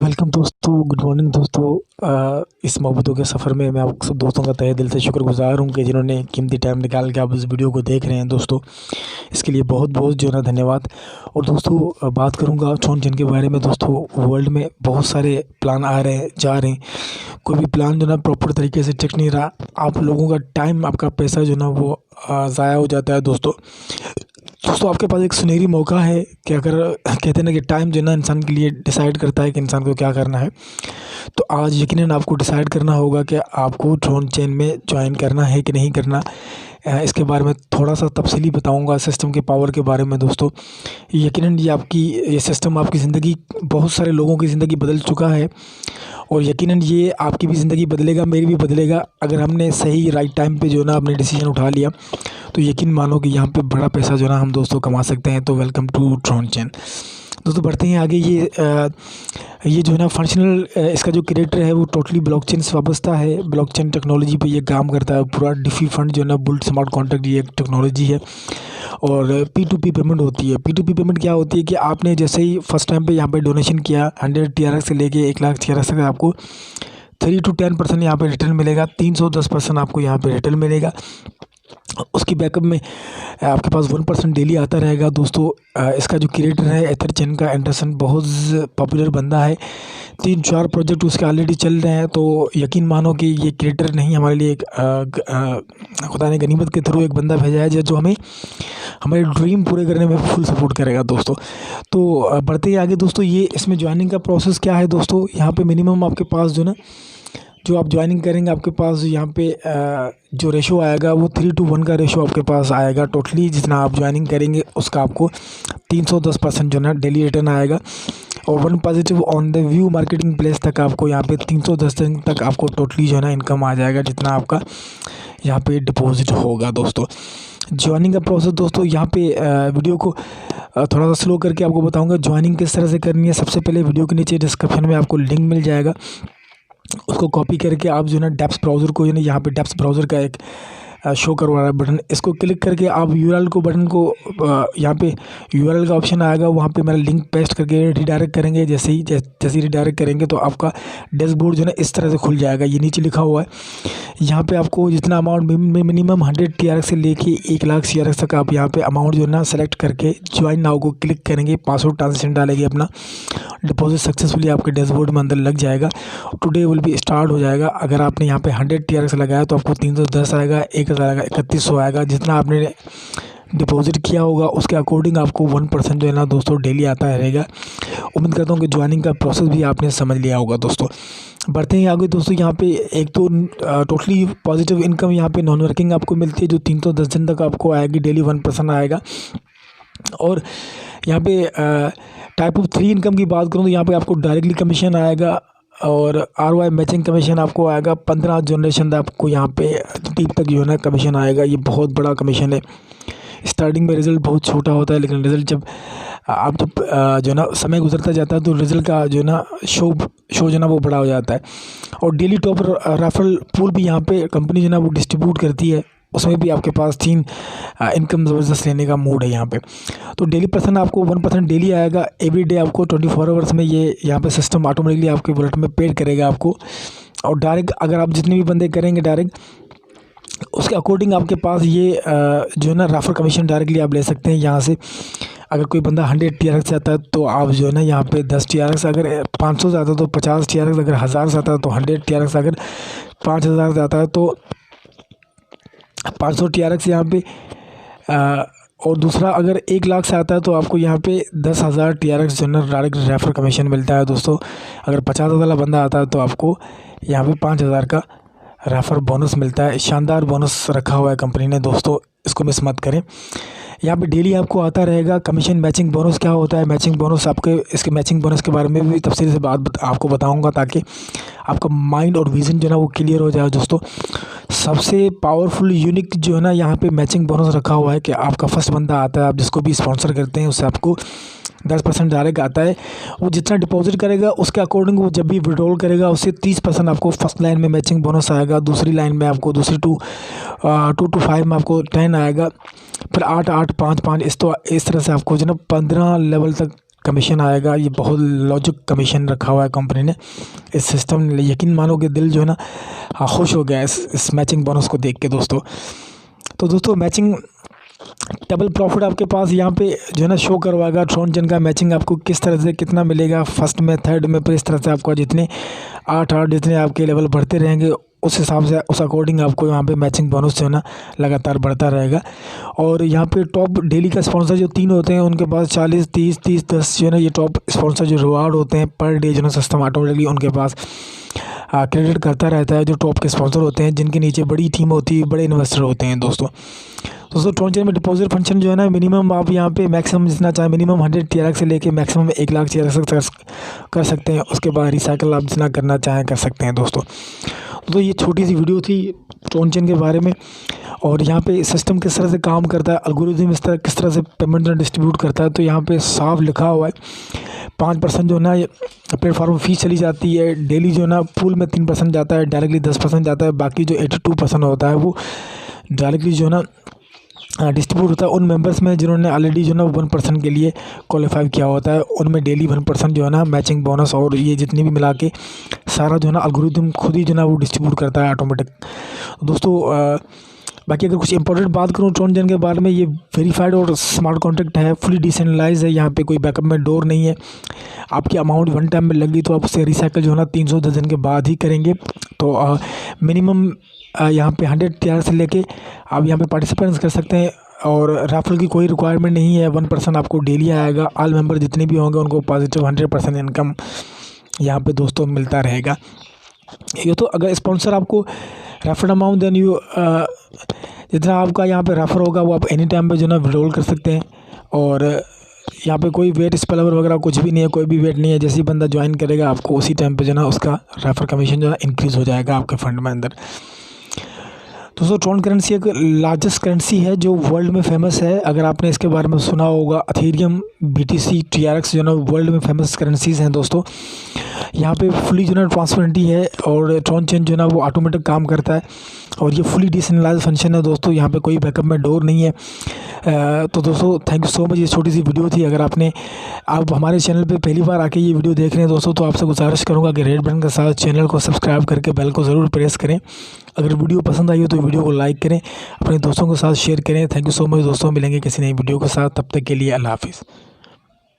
Welcome दोस्तों, good morning दोस्तों। इस मोहब्बतों के सफ़र में मैं आप सब दोस्तों का तहे दिल से शुक्रगुज़ार हूँ कि जिन्होंने कीमती टाइम निकाल के आप इस वीडियो को देख रहे हैं दोस्तों। इसके लिए बहुत बहुत जो है ना धन्यवाद। और दोस्तों बात करूँगा छौन-छन के बारे में। दोस्तों वर्ल्ड में बहुत सारे प्लान आ रहे हैं, जा रहे हैं। कोई भी प्लान जो ना प्रॉपर तरीके से टिक नहीं रहा। आप लोगों का टाइम, आपका पैसा जो ना वो ज़ाया हो जाता है दोस्तों। दोस्तों आपके पास एक सुनहरी मौका है कि अगर कहते हैं ना कि टाइम जो है ना इंसान के लिए डिसाइड करता है कि इंसान को क्या करना है। तो आज यकीनन आपको डिसाइड करना होगा कि आपको ड्रोन चेन में ज्वाइन करना है कि नहीं करना। इसके बारे में थोड़ा सा तफसीली बताऊंगा, सिस्टम के पावर के बारे में दोस्तों। यकीनन ये सिस्टम आपकी ज़िंदगी, बहुत सारे लोगों की ज़िंदगी बदल चुका है और यकीनन ये आपकी भी ज़िंदगी बदलेगा, मेरी भी बदलेगा। अगर हमने सही राइट टाइम पे जो है ना अपने डिसीजन उठा लिया तो यकीन मानो कि यहाँ पे बड़ा पैसा जो है ना हम दोस्तों कमा सकते हैं। तो वेलकम टू ड्रोन चेन। दोस्तों बढ़ते हैं आगे। ये जो है ना फंक्शनल, इसका जो क्रिएटर है वो टोटली ब्लॉकचेन से वाबस्ता है। ब्लॉकचेन टेक्नोलॉजी पे ये काम करता है। पूरा डिफी फंड जो है ना, बुल्ट स्मार्ट कॉन्ट्रैक्ट, ये एक टेक्नोलॉजी है। और P2P पेमेंट होती है। P2P पेमेंट क्या होती है कि आपने जैसे ही फर्स्ट टाइम पे यहाँ पे डोनेशन किया 100 TRX से लेके 1 लाख TRX तक, आपको 3 to 10% यहाँ पे रिटर्न मिलेगा। 310% आपको यहाँ पे रिटर्न मिलेगा। उसकी बैकअप में आपके पास 1% डेली आता रहेगा दोस्तों। इसका जो क्रिएटर है एथरचेन का एंडरसन, बहुत पॉपुलर बंदा है। 3-4 प्रोजेक्ट उसके ऑलरेडी चल रहे हैं। तो यकीन मानो कि ये क्रिएटर नहीं, हमारे लिए एक खुदा ने गनीमत के थ्रू एक बंदा भेजा है जो हमें हमारे ड्रीम पूरे करने में फुल सपोर्ट करेगा दोस्तों। तो बढ़ते ही आगे दोस्तों, ये इसमें ज्वाइनिंग का प्रोसेस क्या है दोस्तों। यहाँ पे मिनिमम आपके पास जो ना, जो आप ज्वाइनिंग करेंगे आपके पास यहाँ पे जो रेशो आएगा वो 3:1 का रेशो आपके पास आएगा। टोटली जितना आप ज्वाइनिंग करेंगे उसका आपको 310% जो ना डेली रिटर्न आएगा। और 1 positive on the view marketing place तक आपको यहाँ पे 310 दिन तक आपको टोटली जो है ना इनकम आ जाएगा, जितना आपका यहाँ पे डिपॉजिट होगा दोस्तों। ज्वाइनिंग का प्रोसेस दोस्तों, यहाँ पे वीडियो को थोड़ा सा स्लो करके आपको बताऊँगा ज्वाइनिंग किस तरह से करनी है। सबसे पहले वीडियो के नीचे डिस्क्रिप्शन में आपको लिंक मिल जाएगा, उसको कॉपी करके आप जो है ना डेप्स ब्राउज़र को, यानी यहाँ पे डेप्स ब्राउज़र का एक शो करवा रहा है बटन, इसको क्लिक करके आप यूआरएल को, बटन को यहाँ पे यूआरएल का ऑप्शन आएगा, वहाँ पे मेरा लिंक पेस्ट करके रिडायरेक्ट करेंगे। जैसे ही रिडायरेक्ट करेंगे तो आपका डैशबोर्ड जो है ना इस तरह से खुल जाएगा। ये नीचे लिखा हुआ है, यहाँ पे आपको जितना अमाउंट मिनिमम 100 TRX से लेके 1 लाख TRX तक आप यहाँ पे अमाउंट जो है ना सेलेक्ट करके ज्वाइन नाउ को क्लिक करेंगे, पासवर्ड ट्रांजेक्शन डालेंगे अपना, डिपॉजिट सक्सेसफुली आपके डैशबोर्ड में अंदर लग जाएगा। टुडे विल बी स्टार्ट हो जाएगा। अगर आपने यहाँ पे 100 TRX लगाया तो आपको 310 आएगा, 1000 आएगा, 3100 आएगा। जितना आपने डिपॉजिट किया होगा उसके अकॉर्डिंग आपको 1% जो है ना दोस्तों डेली आता रहेगा। उम्मीद करता हूँ कि ज्वाइनिंग का प्रोसेस भी आपने समझ लिया होगा दोस्तों। बढ़ते हैं आगे दोस्तों। यहाँ पे एक तो टोटली पॉजिटिव इनकम यहाँ पे नॉन वर्किंग आपको मिलती है, जो 310 दिन तक आपको आएगी, डेली 1% आएगा। और यहाँ पे टाइप ऑफ 3 इनकम की बात करूँ तो यहाँ पे आपको डायरेक्टली कमीशन आएगा और ROI मैचिंग कमीशन आपको आएगा। 15 जनरेशन आपको यहाँ पे टीप तक जो है ना कमीशन आएगा। ये बहुत बड़ा कमीशन है। स्टार्टिंग में रिज़ल्ट बहुत छोटा होता है, लेकिन रिज़ल्ट जब जो है ना समय गुजरता जाता है तो रिज़ल्ट का जो है ना शो जो है ना वो बड़ा हो जाता है। और डेली टॉप रेफरल पूल भी यहाँ पे कंपनी जो है ना वो डिस्ट्रीब्यूट करती है, उसमें भी आपके पास 3 इनकम ज़बरदस्त लेने का मूड है यहाँ पे। तो डेली पर्सन आपको 1% डेली आएगा एवरी डे। आपको 24 आवर्स में ये यहाँ पे सिस्टम ऑटोमेटिकली आपके वॉलेट में पेड करेगा आपको। और डायरेक्ट अगर आप जितने भी बंदे करेंगे डायरेक्ट, उसके अकॉर्डिंग आपके पास ये जो है ना रेफर कमीशन डायरेक्टली आप ले सकते हैं यहाँ से। अगर कोई बंदा 100 TRX से आता है तो आप जो है ना यहाँ पे 10 TRX, अगर 500 से आता है तो 50 TRX, अगर 1000 से आता है तो 100 TRX, अगर 5000 से आता है तो 500 TRX यहाँ पे। और दूसरा अगर 1 लाख से आता है तो आपको यहाँ पे 10,000 TRX general direct refer commission मिलता है दोस्तों। अगर 50,000 वाला बंदा आता है तो आपको यहाँ पे 5,000 का रेफर बोनस मिलता है। शानदार बोनस रखा हुआ है कंपनी ने दोस्तों, इसको मिस मत करें। यहाँ पे डेली आपको आता रहेगा कमीशन। मैचिंग बोनस क्या होता है, मैचिंग बोनस आपके, इसके मैचिंग बोनस के बारे में भी तफसील से आपको बताऊंगा, ताकि आपका माइंड और विज़न जो है ना वो क्लियर हो जाए दोस्तों। सबसे पावरफुल यूनिक जो है ना यहाँ पे मैचिंग बोनस रखा हुआ है कि आपका फर्स्ट बंदा आता है, आप जिसको भी स्पॉन्सर करते हैं उससे आपको 10% डायरेक्ट आता है। वो जितना डिपॉजिट करेगा उसके अकॉर्डिंग वो जब भी विड्रॉल करेगा उससे 30% आपको फर्स्ट लाइन में मैचिंग बोनस आएगा। दूसरी लाइन में आपको, दूसरी 2 to 5 में आपको 10 आएगा। फिर 8, 8, 5, 5 इस तरह से आपको जो है ना 15 लेवल तक कमीशन आएगा। ये बहुत लॉजिक कमीशन रखा हुआ है कंपनी ने इस सिस्टम ने। यकीन मानो कि दिल जो है ना खुश हो गया इस मैचिंग बोनस को देख के दोस्तों। तो दोस्तों मैचिंग डबल प्रॉफिट आपके पास यहाँ पे जो है ना शो करवाएगा। ट्रोनचेन का मैचिंग आपको किस तरह से कितना मिलेगा फर्स्ट में, थर्ड में, फिर इस तरह से आपका जितने 8 जितने आपके लेवल बढ़ते रहेंगे उस हिसाब से उस अकॉर्डिंग आपको यहाँ पे मैचिंग बोनस जो है ना लगातार बढ़ता रहेगा। और यहाँ पे टॉप डेली का स्पॉन्सर जो 3 होते हैं उनके पास 40, 30, 30, 10 जो है ना ये टॉप स्पॉन्सर जो रिवार्ड होते हैं पर डे जो है सिस्टम ऑटोमेटिकली उनके पास क्रेडिट करता रहता है। जो टॉप के स्पॉन्सर होते हैं जिनके नीचे बड़ी टीम होती है, बड़े इन्वेस्टर होते हैं दोस्तों। ट्रोनचेन में डिपॉजिट फंक्शन जो है ना मिनिमम आप यहाँ पे मैक्सिमम जितना चाहे मिनिमम 100 TRX से लेके मैक्सिमम 1 लाख TRX कर सकते हैं। उसके बाद रिसाइकल आप जितना करना चाहें कर सकते हैं दोस्तों। तो ये छोटी सी वीडियो थी ट्रोनचेन के बारे में। और यहाँ पे सिस्टम किस तरह से काम करता है, एल्गोरिथम किस तरह से पेमेंट डिस्ट्रीब्यूट करता है, तो यहाँ पे साफ लिखा हुआ है 5% जो है ना प्लेटफॉर्म फीस चली जाती है। डेली जो है ना पूल में 3% जाता है, डायरेक्टली 10% जाता है। बाकी जो 82% होता है वो डायरेक्टली जो है ना डिस्ट्रीब्यूट होता है उन मेंबर्स में जिन्होंने ऑलरेडी जो है ना 1% के लिए क्वालिफाई किया होता है। उनमें डेली 1% जो है ना मैचिंग बोनस और ये जितनी भी मिला के सारा जो है ना एल्गोरिथम खुद ही जो है ना वो डिस्ट्रीब्यूट करता है ऑटोमेटिक दोस्तों। बाकी अगर कुछ इंपॉर्टेंट बात करूँ ट्रोनचेन के बारे में, ये वेरीफाइड और स्मार्ट कॉन्ट्रैक्ट है, फुली डिसेंट्रलाइज है। यहाँ पे कोई बैकअप में डोर नहीं है। आपकी अमाउंट 1 टाइम में लगी तो आप उसे रिसाइकल जो है ना 310 दिन के बाद ही करेंगे। तो मिनिमम यहाँ पे 100 TRX से लेके आप यहाँ पे पार्टिसिपेंट्स कर सकते हैं। और रेफरल की कोई रिक्वायरमेंट नहीं है। 1% आपको डेली आएगा। ऑल मेंबर जितने भी होंगे उनको पॉजिटिव 100% इनकम यहाँ पे दोस्तों मिलता रहेगा। ये तो अगर स्पॉन्सर आपको रेफर अमाउंट देन यू जितना आपका यहाँ पे रेफर होगा वो आप एनी टाइम पे जो है ना विड्रॉल कर सकते हैं। और यहाँ पे कोई वेट स्पेलर वगैरह कुछ भी नहीं है, कोई भी वेट नहीं है। जैसे ही बंदा ज्वाइन करेगा आपको उसी टाइम पे जो है ना उसका रेफर कमीशन जो है इंक्रीज़ हो जाएगा आपके फंड में अंदर। दोस्तों ट्रोन करेंसी एक लार्जेस्ट करेंसी है जो वर्ल्ड में फेमस है। अगर आपने इसके बारे में सुना होगा, एथेरियम, BTC, TRX जो है ना वर्ल्ड में फेमस करेंसीज़ हैं दोस्तों। यहाँ पे फुली जो है ना ट्रांसपेरेंटी है और ट्रोनचेन जो है ना वो ऑटोमेटिक काम करता है। और ये फुली डिसेंट्रलाइज्ड फंक्शन है दोस्तों। यहाँ पे कोई बैकअप में डोर नहीं है। तो दोस्तों थैंक यू सो मच। ये छोटी सी वीडियो थी। अगर आप हमारे चैनल पे पहली बार आके ये वीडियो देख रहे हैं दोस्तों, तो आपसे गुजारिश करूँगा कि रेड बटन के साथ चैनल को सब्सक्राइब करके बेल को ज़रूर प्रेस करें। अगर वीडियो पसंद आई हो तो वीडियो को लाइक करें, अपने दोस्तों के साथ शेयर करें। थैंक यू सो मच दोस्तों। मिलेंगे किसी नई वीडियो के साथ, तब तक के लिए अल्लाह हाफिज़।